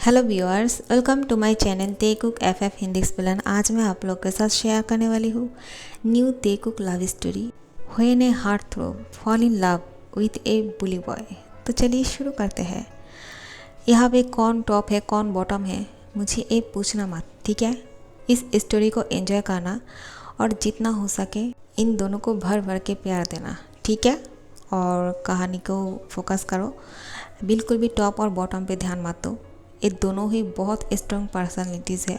Hello viewers, welcome to my channel Taekook FF Hindi explain. आज मैं आप लोग के साथ शेयर करने वाली हूँ new Taekook love story when a heartthrob fall in love with a bully boy. तो चलिए शुरू करते हैं। यहाँ पे कौन टॉप है कौन बॉटम है मुझे ये पूछना मत, ठीक है। इस स्टोरी को एंजॉय करना और जितना हो सके इन दोनों को भर भर के प्यार देना, ठीक है। और कहानी को फोकस करो, बिल्कुल भी टॉप और बॉटम पे ध्यान मत दो। ये दोनों ही बहुत स्ट्रॉन्ग पर्सनालिटीज़ है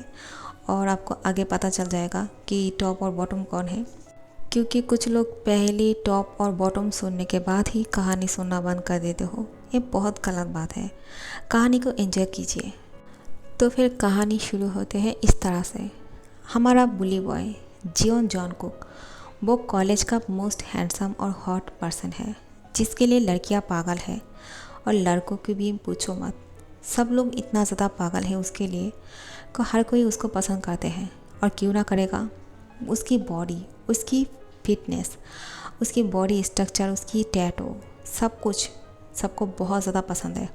और आपको आगे पता चल जाएगा कि टॉप और बॉटम कौन है, क्योंकि कुछ लोग पहले टॉप और बॉटम सुनने के बाद ही कहानी सुनना बंद कर देते हो। ये बहुत गलत बात है। कहानी को एंजॉय कीजिए। तो फिर कहानी शुरू होते हैं इस तरह से। हमारा बुली बॉय जियोन जॉनकुक वो कॉलेज का मोस्ट हैंडसम और हॉट पर्सन है, जिसके लिए लड़कियां पागल है और लड़कों की भी पूछो मत। सब लोग इतना ज़्यादा पागल है उसके लिए कि हर कोई उसको पसंद करते हैं। और क्यों ना करेगा। उसकी बॉडी, उसकी फिटनेस, उसकी बॉडी स्ट्रक्चर, उसकी टैटू, सब कुछ सबको बहुत ज़्यादा पसंद है।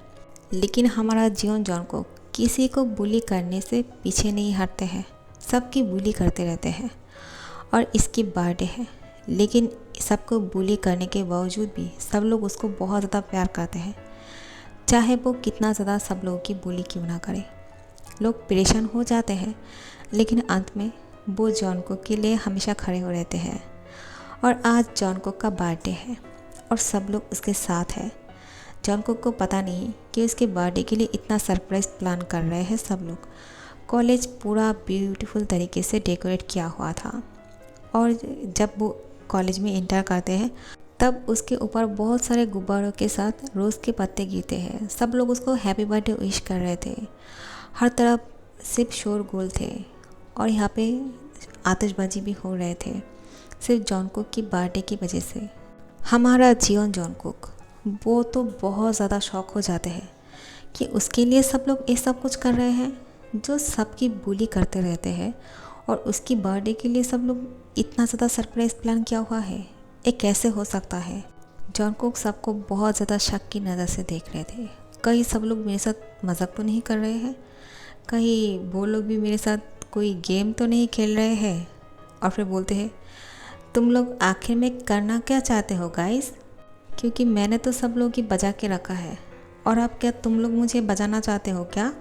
लेकिन हमारा जियोन जॉनकुक किसी को बुली करने से पीछे नहीं हटते हैं, सबकी बुली करते रहते हैं। और इसकी बर्थडे है, लेकिन सबको बुली करने के बावजूद भी सब लोग उसको बहुत ज़्यादा प्यार करते हैं, चाहे वो कितना ज़्यादा सब लोगों की बुली क्यों ना करे। लोग परेशान हो जाते हैं, लेकिन अंत में वो जॉनकुक के लिए हमेशा खड़े हो रहते हैं। और आज जॉनकुक का बर्थडे है और सब लोग उसके साथ हैं। जॉनकुक को पता नहीं कि उसके बर्थडे के लिए इतना सरप्राइज़ प्लान कर रहे हैं सब लोग। कॉलेज पूरा ब्यूटीफुल तरीके से डेकोरेट किया हुआ था और जब वो कॉलेज में इंटर करते हैं तब उसके ऊपर बहुत सारे गुब्बारों के साथ रोज़ के पत्ते गिरते हैं। सब लोग उसको हैप्पी बर्थडे विश कर रहे थे। हर तरफ सिर्फ शोरगुल थे और यहाँ पे आतिशबाजी भी हो रहे थे, सिर्फ जॉनकुक की बर्थडे की वजह से। हमारा जियोन जॉनकुक वो तो बहुत ज़्यादा शॉक हो जाते हैं कि उसके लिए सब लोग ये सब कुछ कर रहे हैं, जो सबकी बुली करते रहते हैं। और उसकी बर्थडे के लिए सब लोग इतना ज़्यादा सरप्राइज़ प्लान किया हुआ है, ये कैसे हो सकता है। जॉनकुक सबको बहुत ज़्यादा शक की नज़र से देख रहे थे। कहीं सब लोग मेरे साथ मजाक तो नहीं कर रहे हैं, कहीं वो लोग भी मेरे साथ कोई गेम तो नहीं खेल रहे हैं। और फिर बोलते हैं, तुम लोग आखिर में करना क्या चाहते हो गाइस, क्योंकि मैंने तो सब लोगों की बजा के रखा है और अब क्या तुम लोग मुझे बजाना चाहते हो क्या।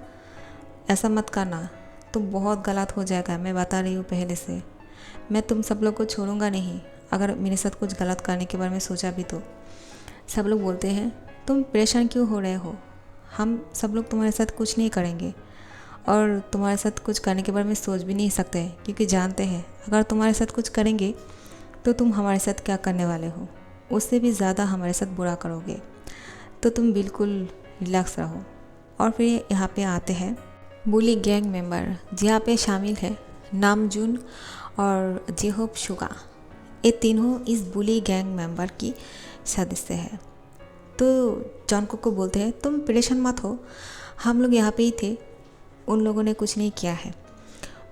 ऐसा मत करना, तो बहुत गलत हो जाएगा, मैं बता रही हूँ पहले से। मैं तुम सब लोग को छोड़ूंगा नहीं अगर मेरे साथ कुछ गलत करने के बारे में सोचा भी तो। सब लोग बोलते हैं, तुम परेशान क्यों हो रहे हो, हम सब लोग तुम्हारे साथ कुछ नहीं करेंगे और तुम्हारे साथ कुछ करने के बारे में सोच भी नहीं सकते, क्योंकि जानते हैं अगर तुम्हारे साथ कुछ करेंगे तो तुम हमारे साथ क्या करने वाले हो, उससे भी ज़्यादा हमारे साथ बुरा करोगे। तो तुम बिल्कुल रिलैक्स रहो। और फिर यहाँ पे आते हैं बुली गैंग मेंबर, जहाँ पे शामिल है नामजून और जेहोप शुगा। ये तीनों इस बुली गैंग मेंबर की सदस्य है। तो जॉनकुक को बोलते हैं, तुम परेशान मत हो, हम लोग यहाँ पे ही थे, उन लोगों ने कुछ नहीं किया है।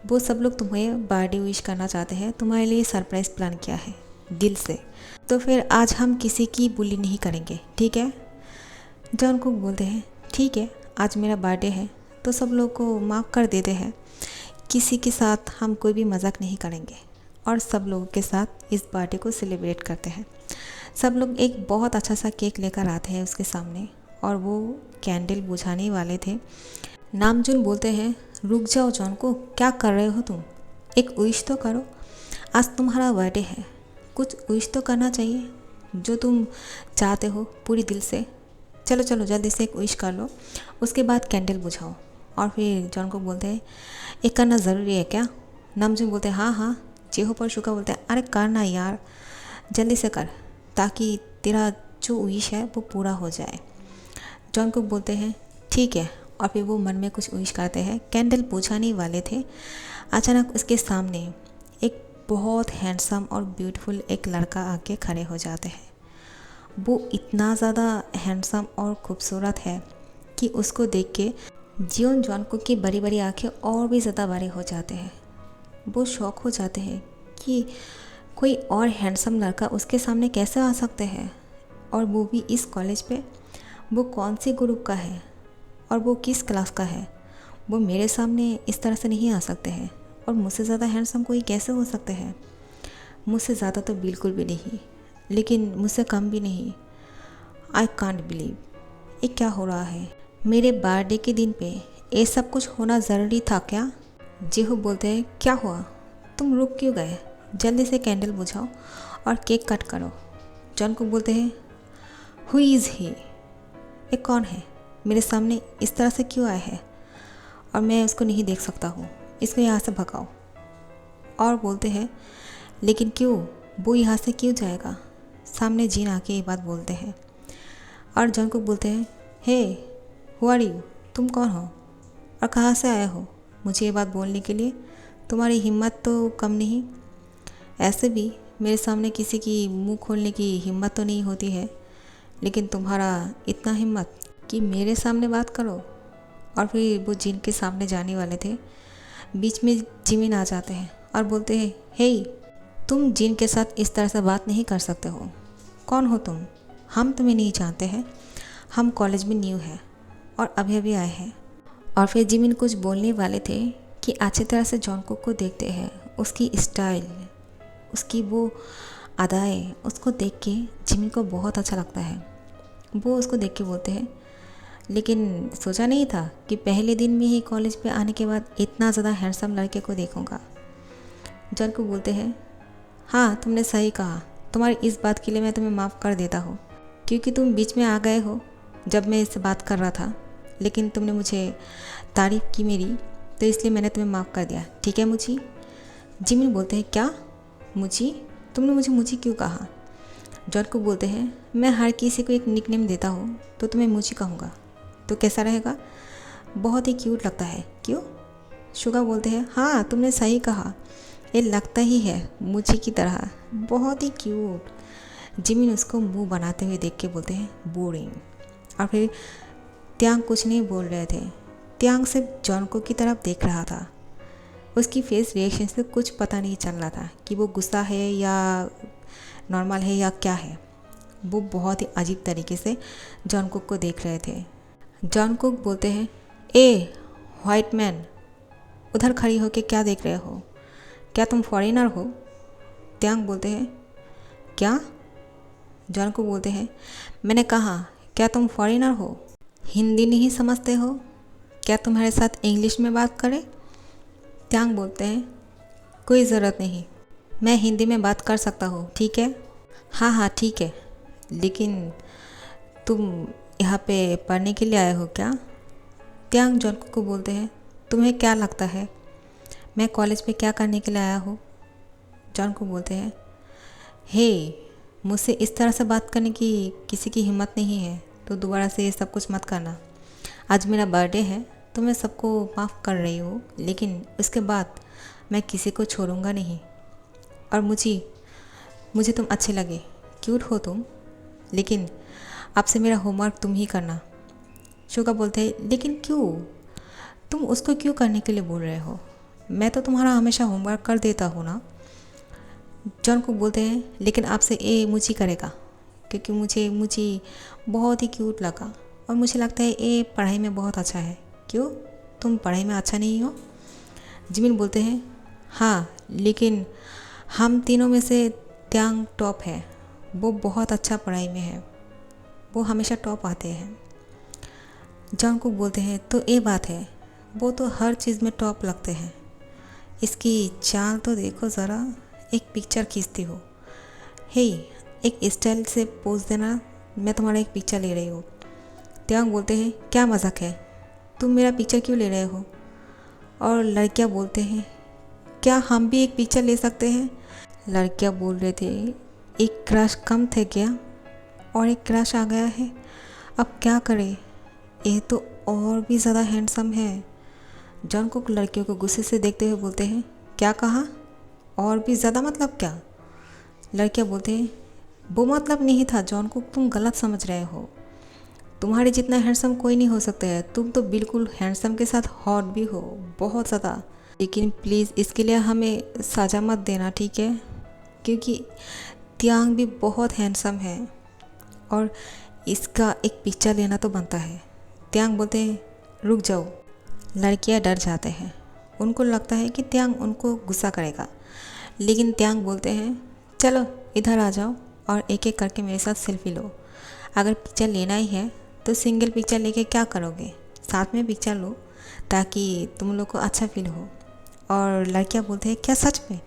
वो सब लोग तुम्हें बर्थडे विश करना चाहते हैं, तुम्हारे लिए सरप्राइज़ प्लान किया है दिल से। तो फिर आज हम किसी की बुली नहीं करेंगे, ठीक है। जॉनकुक बोलते हैं, ठीक है, आज मेरा बर्थडे है तो सब लोग को माफ़ कर देते हैं, किसी के साथ हम कोई भी मजाक नहीं करेंगे। और सब लोगों के साथ इस बर्थडे को सेलिब्रेट करते हैं। सब लोग एक बहुत अच्छा सा केक लेकर आते हैं उसके सामने और वो कैंडल बुझाने वाले थे। नामजून बोलते हैं, रुक जाओ जॉनकुक, क्या कर रहे हो तुम, एक विश तो करो, आज तुम्हारा बर्थडे है, कुछ विश तो करना चाहिए जो तुम चाहते हो पूरी दिल से। चलो चलो जल्दी से एक विश कर लो, उसके बाद कैंडल बुझाओ। और फिर जॉनकुक बोलते हैं, ये करना ज़रूरी है क्या। नामजून बोलते हैं, हाँ हाँ। जेहो पर शुका बोलते हैं, अरे करना यार, जल्दी से कर ताकि तेरा जो विश है वो पूरा हो जाए। जॉनकुक बोलते हैं, ठीक है। और फिर वो मन में कुछ विश करते हैं। कैंडल बुझाने वाले थे, अचानक उसके सामने एक बहुत हैंडसम और ब्यूटीफुल एक लड़का आके खड़े हो जाते हैं। वो इतना ज़्यादा हैंडसम और खूबसूरत है कि उसको देख के जियोन जॉनकुक की बड़ी बड़ी आँखें और भी ज़्यादा बड़ी हो जाते हैं। वो शौक हो जाते हैं कि कोई और हैंडसम लड़का उसके सामने कैसे आ सकते हैं, और वो भी इस कॉलेज पे। वो कौन सी ग्रुप का है और वो किस क्लास का है, वो मेरे सामने इस तरह से नहीं आ सकते हैं, और मुझसे ज़्यादा हैंडसम कोई कैसे हो सकते हैं? मुझसे ज़्यादा तो बिल्कुल भी नहीं, लेकिन मुझसे कम भी नहीं। आई कांट बिलीव, ये क्या हो रहा है? मेरे बर्थडे के दिन पे ये सब कुछ होना ज़रूरी था क्या? जीहू बोलते हैं, क्या हुआ? तुम रुक क्यों गए? जल्दी से कैंडल बुझाओ और केक कट करो। जॉनकुक बोलते हैं, हु इज़ ही? ये कौन है? मेरे सामने इस तरह से क्यों आया है? और मैं उसको नहीं देख सकता हूँ, इसको यहाँ से भगाओ। और बोलते हैं, लेकिन क्यों? वो यहाँ से क्यों जाएगा? सामने जीन आके ये बात बोलते हैं। और जॉनकुक बोलते हैं, हे हु आर यू? तुम कौन हो और कहाँ से आए हो मुझे ये बात बोलने के लिए? तुम्हारी हिम्मत तो कम नहीं। ऐसे भी मेरे सामने किसी की मुंह खोलने की हिम्मत तो नहीं होती है, लेकिन तुम्हारा इतना हिम्मत कि मेरे सामने बात करो। और फिर वो जिन के सामने जाने वाले थे, बीच में जिमिन आ जाते हैं और बोलते हैं, हे तुम जिन के साथ इस तरह से बात नहीं कर सकते हो। कौन हो तुम? हम तुम्हें नहीं जानते हैं, हम कॉलेज में न्यू हैं और अभी अभी आए हैं। और फिर जिमिन कुछ बोलने वाले थे कि अच्छी तरह से जॉनकुक को देखते हैं, उसकी स्टाइल, उसकी वो अदाएँ, उसको देख के जिमिन को बहुत अच्छा लगता है। वो उसको देख के बोलते हैं, लेकिन सोचा नहीं था कि पहले दिन में ही कॉलेज पे आने के बाद इतना ज़्यादा हैंडसम लड़के को देखूंगा। जॉनकुक बोलते हैं, हाँ तुमने सही कहा, तुम्हारी इस बात के लिए मैं तुम्हें माफ़ कर देता हूँ, क्योंकि तुम बीच में आ गए हो जब मैं इससे बात कर रहा था, लेकिन तुमने मुझे तारीफ़ की मेरी, तो इसलिए मैंने तुम्हें माफ़ कर दिया। ठीक है मुझी? जिमिन बोलते हैं, क्या मुझी? तुमने मुझे मुझी क्यों कहा? जॉनकुक बोलते हैं, मैं हर किसी को एक निकनेम देता हूँ, तो तुम्हें मुझी कहूँगा तो कैसा रहेगा? बहुत ही क्यूट लगता है, क्यों? शुगा बोलते हैं, हाँ तुमने सही कहा, ये लगता ही है मुझी की तरह, बहुत ही क्यूट। जिमिन उसको मुंह बनाते हुए देख के बोलते हैं, बोरिंग। और फिर त्यांग कुछ नहीं बोल रहे थे। त्यांग सिर्फ जॉनकुक की तरफ देख रहा था। उसकी फेस रिएक्शन से कुछ पता नहीं चल रहा था कि वो गुस्सा है या नॉर्मल है या क्या है। वो बहुत ही अजीब तरीके से जॉनकुक को देख रहे थे। जॉनकुक बोलते हैं, ए वाइट मैन, उधर खड़ी होके क्या देख रहे हो? क्या तुम फॉरेनर हो? त्यांग बोलते हैं, क्या? जॉनकुक बोलते हैं, मैंने कहा क्या तुम फॉरेनर हो? हिंदी नहीं समझते हो? क्या तुम्हारे साथ इंग्लिश में बात करें? त्यांग बोलते हैं, कोई ज़रूरत नहीं, मैं हिंदी में बात कर सकता हूँ, ठीक है? हाँ हाँ ठीक है, लेकिन तुम यहाँ पे पढ़ने के लिए आए हो क्या? त्यांग जॉनकुक को बोलते हैं, तुम्हें क्या लगता है मैं कॉलेज पे क्या करने के लिए आया हूँ? जॉनकुक बोलते हैं, हे मुझसे इस तरह से बात करने की किसी की हिम्मत नहीं है, तो दोबारा से ये सब कुछ मत करना। आज मेरा बर्थडे है तो मैं सबको माफ़ कर रही हूँ, लेकिन उसके बाद मैं किसी को छोड़ूंगा नहीं। और मुझे तुम अच्छे लगे, क्यूट हो तुम, लेकिन आपसे मेरा होमवर्क तुम ही करना। शुगा बोलते हैं, लेकिन क्यों? तुम उसको क्यों करने के लिए बोल रहे हो? मैं तो तुम्हारा हमेशा होमवर्क कर देता हूँ ना। जॉन को बोलते हैं, लेकिन आपसे ए मुझी करेगा, क्योंकि मुझे बहुत ही क्यूट लगा और मुझे लगता है ए पढ़ाई में बहुत अच्छा है। क्यों, तुम पढ़ाई में अच्छा नहीं हो? जिमिन बोलते हैं, हाँ लेकिन हम तीनों में से त्यांग टॉप है, वो बहुत अच्छा पढ़ाई में है, वो हमेशा टॉप आते हैं। जॉन को बोलते हैं, तो ये बात है, वो तो हर चीज़ में टॉप लगते हैं। इसकी चाल तो देखो ज़रा, एक पिक्चर खींचती हो। हे एक स्टाइल से पोज देना, मैं तुम्हारा एक पिक्चर ले रही हूँ। त्यांग बोलते हैं, क्या मजाक है, तुम मेरा पिक्चर क्यों ले रहे हो? और लड़कियाँ बोलते हैं, क्या हम भी एक पिक्चर ले सकते हैं? लड़कियाँ बोल रहे थे, एक क्रश कम थे क्या? और एक क्रश आ गया है, अब क्या करें, ये तो और भी ज़्यादा हैंडसम है। जॉन को लड़कियों को गुस्से से देखते हुए बोलते हैं, क्या कहा? और भी ज़्यादा मतलब क्या? लड़कियाँ बोलते हैं, वो मतलब नहीं था जॉन को, तुम गलत समझ रहे हो, तुम्हारे जितना हैंडसम कोई नहीं हो सकता है, तुम तो बिल्कुल हैंडसम के साथ हॉट भी हो, बहुत ज़्यादा। लेकिन प्लीज़ इसके लिए हमें सज़ा मत देना, ठीक है? क्योंकि त्यांग भी बहुत हैंडसम है और इसका एक पिक्चर लेना तो बनता है। त्यांग बोलते हैं, रुक जाओ, लड़कियां डर जाते हैं। उनको लगता है कि त्यांग उनको गुस्सा करेगा, लेकिन त्यांग बोलते हैं चलो इधर आ जाओ और एक एक करके मेरे साथ सेल्फी लो। अगर पिक्चर लेना ही है तो सिंगल पिक्चर लेके क्या करोगे, साथ में पिक्चर लो ताकि तुम लोग को अच्छा फील हो। और लड़कियां बोलते हैं क्या सच में।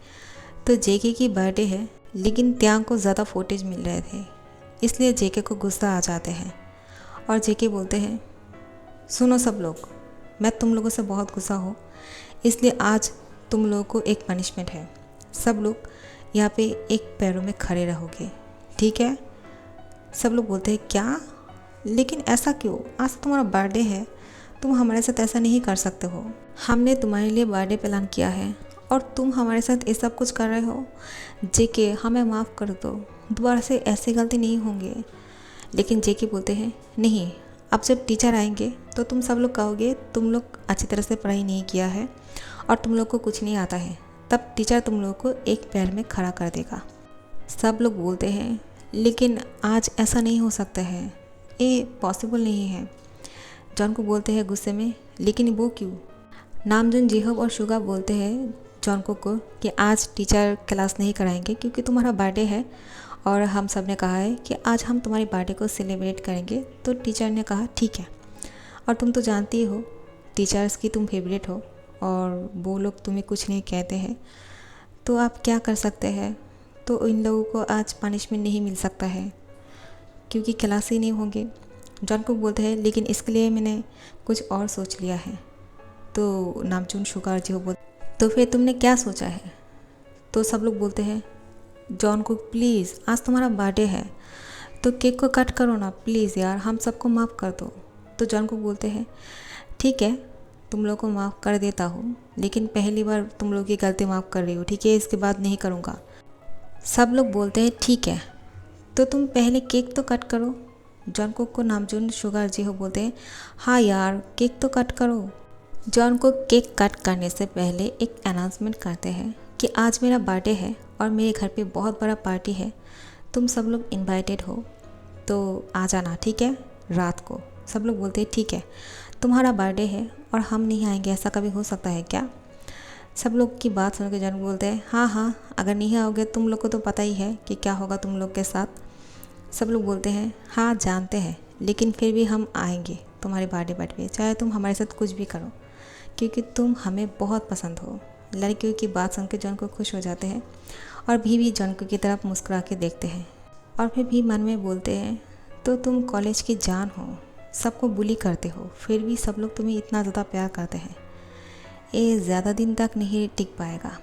तो जेके की बर्थडे है, लेकिन त्यांग को ज़्यादा फुटेज मिल रहे थे, इसलिए जेके को गुस्सा आ जाते हैं। और जेके बोलते हैं सुनो सब लोग, मैं तुम लोगों से बहुत गुस्सा हूँ, इसलिए आज तुम लोगों को एक पनिशमेंट है। सब लोग यहाँ पे एक पैरों में खड़े रहोगे, ठीक है। सब लोग बोलते हैं क्या, लेकिन ऐसा क्यों, आज तुम्हारा बर्थडे है, तुम हमारे साथ ऐसा नहीं कर सकते हो। हमने तुम्हारे लिए बर्थडे प्लान किया है और तुम हमारे साथ ये सब कुछ कर रहे हो। जेके हमें माफ़ कर दो, दोबारा से ऐसी गलती नहीं होंगे। लेकिन जेके बोलते हैं नहीं, अब जब टीचर आएंगे तो तुम सब लोग कहोगे तुम लोग अच्छी तरह से पढ़ाई नहीं किया है और तुम लोग को कुछ नहीं आता है, तब टीचर तुम लोग को एक पैर में खड़ा कर देगा। सब लोग बोलते हैं लेकिन आज ऐसा नहीं हो सकता है, ये पॉसिबल नहीं है। जॉन को बोलते हैं गुस्से में लेकिन वो क्यों। नामजून, जेहोब और शुगा बोलते हैं जॉन को कि आज टीचर क्लास नहीं कराएंगे क्योंकि तुम्हारा बर्थडे है और हम सब ने कहा है कि आज हम तुम्हारी बर्थडे को सेलिब्रेट करेंगे। तो टीचर ने कहा ठीक है, और तुम तो जानती हो टीचर्स की तुम फेवरेट हो और वो लोग तुम्हें कुछ नहीं कहते हैं, तो आप क्या कर सकते हैं। तो इन लोगों को आज पनिशमेंट नहीं मिल सकता है क्योंकि क्लास ही नहीं होंगे। जॉन को बोलते हैं लेकिन इसके लिए मैंने कुछ और सोच लिया है। तो नामजून, शुगा और जेहोब बोलते तो फिर तुमने क्या सोचा है। तो सब लोग बोलते हैं जॉन को प्लीज़ आज तुम्हारा बर्थडे है तो केक को कट करो ना प्लीज़ यार, हम सबको माफ़ कर दो। तो जॉन को बोलते हैं ठीक है, तुम लोग को माफ़ कर देता हूँ, लेकिन पहली बार तुम लोग की गलती माफ़ कर रही हो, ठीक है, इसके बाद नहीं करूँगा। सब लोग बोलते हैं ठीक है, तो तुम पहले केक तो कट करो। जॉन को नामजून, शुगा, जेहोब बोलते हैं हाँ यार केक तो कट करो। जॉन को केक कट करने से पहले एक अनाउंसमेंट करते हैं कि आज मेरा बर्थडे है और मेरे घर पे बहुत बड़ा पार्टी है, तुम सब लोग इनवाइटेड हो तो आ जाना, ठीक है, रात को। सब लोग बोलते हैं ठीक है, तुम्हारा बर्थडे है और हम नहीं आएंगे, ऐसा कभी हो सकता है क्या। सब लोग की बात सुनकर जॉन बोलते हैं हाँ हाँ, अगर नहीं आओगे तुम लोग को तो पता ही है कि क्या होगा तुम लोग के साथ। सब लोग बोलते हैं हाँ जानते हैं, लेकिन फिर भी हम आएंगे तुम्हारे बर्थडे पार्टी पे, चाहे तुम हमारे साथ कुछ भी करो, क्योंकि तुम हमें बहुत पसंद हो। लड़कियों की बात सुनकर जॉन को खुश हो जाते हैं और भी जॉन को की तरफ मुस्कुरा के देखते हैं और फिर भी मन में बोलते हैं तो तुम कॉलेज की जान हो, सबको बुली करते हो, फिर भी सब लोग तुम्हें इतना ज़्यादा प्यार करते हैं। ये ज़्यादा दिन तक नहीं टिक पाएगा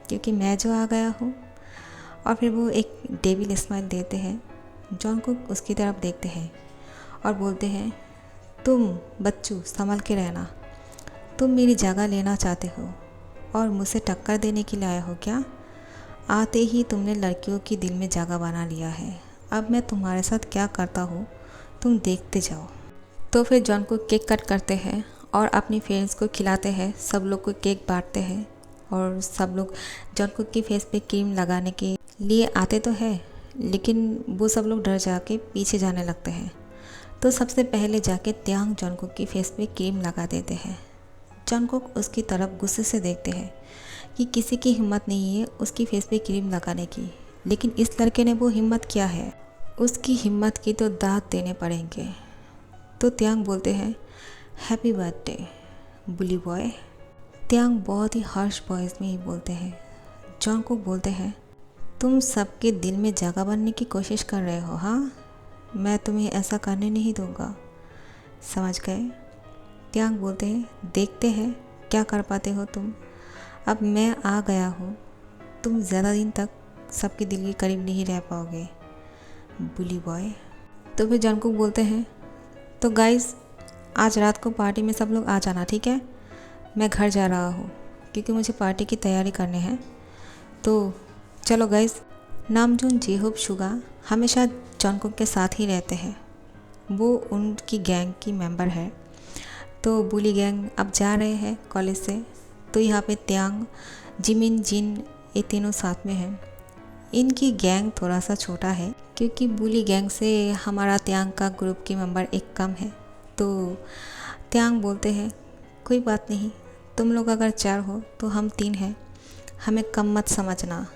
क्योंकि मैं जो आ गया हूँ। और फिर वो एक डेविल स्माइल देते हैं, जॉन को उसकी तरफ देखते हैं और बोलते हैं तुम बच्चों संभल के रहना, तुम मेरी जगह लेना चाहते हो और मुझसे टक्कर देने के लिए आए हो क्या। आते ही तुमने लड़कियों की दिल में जगह बना लिया है, अब मैं तुम्हारे साथ क्या करता हूँ तुम देखते जाओ। तो फिर जॉन को केक कट करते हैं और अपनी फ्रेंड्स को खिलाते हैं, सब लोग को केक बांटते हैं और सब लोग जॉन को की फेस पे क्रीम लगाने के लिए आते तो है, लेकिन वो सब लोग डर जाके पीछे जाने लगते हैं। तो सबसे पहले जाके त्यांग जॉन को की फेस पे क्रीम लगा देते हैं। जॉन को उसकी तरफ गुस्से से देखते हैं कि किसी की हिम्मत नहीं है उसकी फेस पे क्रीम लगाने की, लेकिन इस लड़के ने वो हिम्मत किया है, उसकी हिम्मत की तो दाद देने पड़ेंगे। तो त्यांग बोलते हैं हैप्पी बर्थडे बुली बॉय। त्यांग बहुत ही हर्ष वॉइस में ही बोलते हैं। जॉन को बोलते हैं तुम सबके दिल में जगह बनने की कोशिश कर रहे हो, हाँ, मैं तुम्हें ऐसा करने नहीं दूंगा, समझ गए। त्यांग बोलते हैं देखते हैं क्या कर पाते हो तुम, अब मैं आ गया हूँ, तुम ज़्यादा दिन तक सबके दिल के करीब नहीं रह पाओगे बुली बॉय। तो फिर जॉन को बोलते हैं तो गाइस आज रात को पार्टी में सब लोग आ जाना, ठीक है, मैं घर जा रहा हूँ क्योंकि मुझे पार्टी की तैयारी करनी है, तो चलो गाइस। नामजून, जेहोब, शुगा हमेशा जॉन को के साथ ही रहते हैं, वो उनकी गैंग की मेंबर है। तो बुली गैंग अब जा रहे हैं कॉलेज से, तो यहाँ पे त्यांग, जिमिन, जिन ये तीनों साथ में हैं। इनकी गैंग थोड़ा सा छोटा है क्योंकि बुली गैंग से हमारा त्यांग का ग्रुप की मेंबर एक कम है। तो त्यांग बोलते हैं कोई बात नहीं, तुम लोग अगर 4 हो तो हम 3 हैं, हमें कम मत समझना,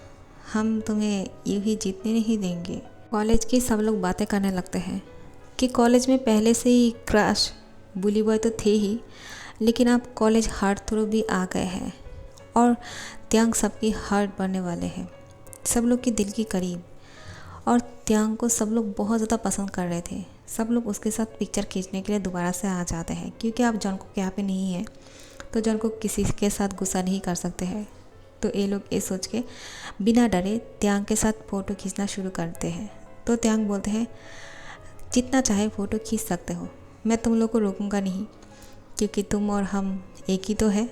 हम तुम्हें यूँ ही जीतने नहीं देंगे। कॉलेज की सब लोग बातें करने लगते हैं कि कॉलेज में पहले से ही क्रश बुली बॉय तो थे ही, लेकिन अब कॉलेज हार्ट थ्रो भी आ गए हैं और त्यांग सबकी हार्ट बनने वाले हैं, सब लोग के दिल के करीब। और त्यांग को सब लोग बहुत ज़्यादा पसंद कर रहे थे। सब लोग उसके साथ पिक्चर खींचने के लिए दोबारा से आ जाते हैं, क्योंकि अब जॉनकुक यहाँ पे नहीं है तो जॉनकुक किसी के साथ गुस्सा नहीं कर सकते हैं। तो ये लोग ये सोच के बिना डरे त्यांग के साथ फ़ोटो खींचना शुरू करते हैं। तो त्यांग बोलते हैं जितना चाहे फ़ोटो खींच सकते हो, मैं तुम लोग को रोकूंगा नहीं, क्योंकि तुम और हम एक ही तो है।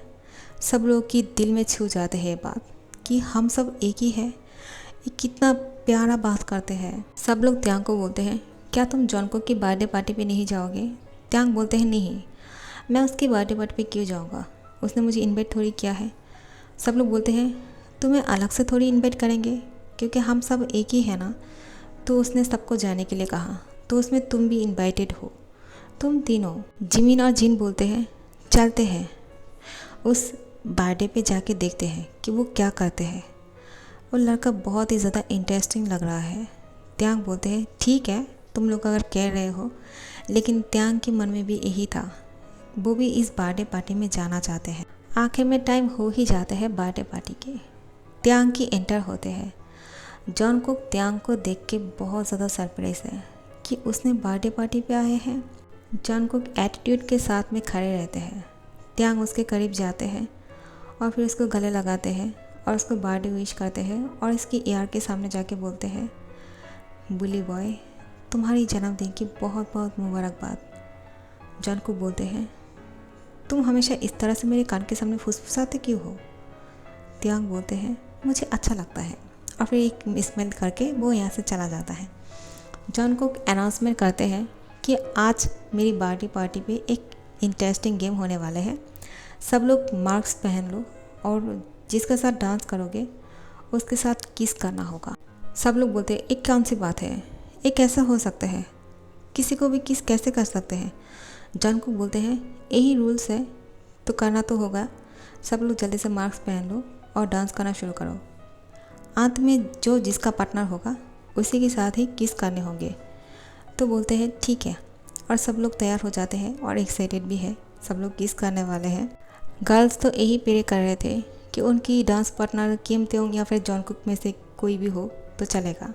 सब लोग की दिल में छू जाते हैं बात कि हम सब एक ही है। ये कितना प्यारा बात करते हैं। सब लोग त्यांग को बोलते हैं क्या तुम जॉनकुक की बर्थडे पार्टी पे नहीं जाओगे? त्यांग बोलते हैं नहीं, मैं उसकी बर्थडे पार्टी पे क्यों जाऊँगा, उसने मुझे इनवाइट थोड़ी किया है। सब लोग बोलते हैं तुम्हें अलग से थोड़ी इनवाइट करेंगे, क्योंकि हम सब एक ही है ना। तो उसने सबको जाने के लिए कहा, तो उसमें तुम भी इनवाइटेड हो, तुम तीनों। जिमिन और जिन बोलते हैं चलते हैं, उस बर्थडे पे जाके देखते हैं कि वो क्या करते हैं। वो लड़का बहुत ही ज़्यादा इंटरेस्टिंग लग रहा है। त्यांग बोलते हैं ठीक है, तुम लोग अगर कह रहे हो, लेकिन त्यांग के मन में भी यही था, वो भी इस बर्थडे पार्टी में जाना चाहते हैं। आखिर में टाइम हो ही जाते हैं बर्थडे पार्टी के। त्यांग की एंटर होते हैं। जॉनकुक त्यांग को देख के बहुत ज़्यादा सरप्राइज है कि उसने बर्थडे पार्टी पे आए हैं। जॉनकुक एटीट्यूड के साथ में खड़े रहते हैं। त्यांग उसके करीब जाते हैं और फिर उसको गले लगाते हैं और उसको बर्थडे विश करते हैं और इसकी ईयर के सामने जाके बोलते हैं बुली बॉय, तुम्हारी जन्मदिन की बहुत बहुत मुबारकबाद। जॉनकुक बोलते हैं तुम हमेशा इस तरह से मेरे कान के सामने फुसफुसाते क्यों हो? त्यांग बोलते हैं मुझे अच्छा लगता है, और फिर एक स्मेल करके वो यहाँ से चला जाता है। जॉनकुक अनाउंसमेंट करते हैं कि आज मेरी बर्थडे पार्टी पे एक इंटरेस्टिंग गेम होने वाले हैं, सब लोग मास्क पहन लो और जिसके साथ डांस करोगे उसके साथ किस करना होगा। सब लोग बोलते हैं एक कौन सी बात है, ये कैसा हो सकता है, किसी को भी किस कैसे कर सकते हैं? जॉनकुक बोलते हैं यही रूल्स है तो करना तो होगा, सब लोग जल्दी से मास्क पहन लो और डांस करना शुरू करो। अंत में जो जिसका पार्टनर होगा उसी के साथ ही किस करने होंगे। तो बोलते हैं ठीक है, और सब लोग तैयार हो जाते हैं और एक्साइटेड भी है, सब लोग किस करने वाले हैं। गर्ल्स तो यही प्रे कर रहे थे कि उनकी डांस पार्टनर किम त्योंग या फिर जॉनकुक में से कोई भी हो तो चलेगा।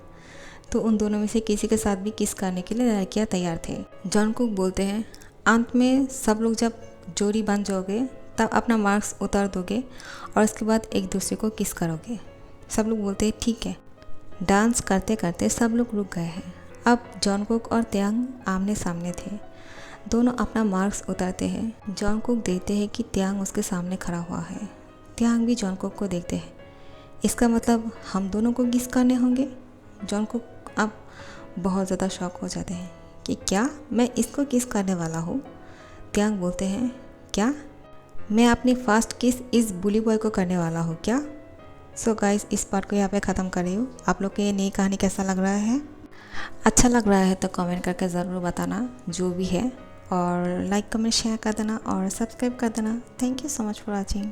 तो उन दोनों में से किसी के साथ भी किस करने के लिए लड़कियां तैयार थे। जॉनकुक बोलते हैं अंत में सब लोग जब जोड़ी बन जाओगे तब अपना मास्क उतार दोगे और उसके बाद एक दूसरे को किस करोगे। सब लोग बोलते हैं ठीक है। डांस करते करते सब लोग रुक गए हैं। अब जॉनकुक और त्यांग आमने सामने थे। दोनों अपना मास्क उतारते हैं। जॉनकुक देखते हैं कि त्यांग उसके सामने खड़ा हुआ है। त्यांग भी जॉनकुक को देखते हैं, इसका मतलब हम दोनों को किस करने होंगे। जॉनकुक अब बहुत ज़्यादा शॉक हो जाते हैं कि क्या मैं इसको किस करने वाला हूँ। त्यांग बोलते हैं क्या मैं अपनी फर्स्ट किस इस बुली बॉय को करने वाला हूँ क्या। सो गाइस, इस पार्ट को यहाँ पे ख़त्म कर रही हूँ। आप लोग को ये नई कहानी कैसा लग रहा है? अच्छा लग रहा है तो कमेंट करके ज़रूर बताना जो भी है, और लाइक कमेंट शेयर कर देना और सब्सक्राइब कर देना। Thank you so much for watching.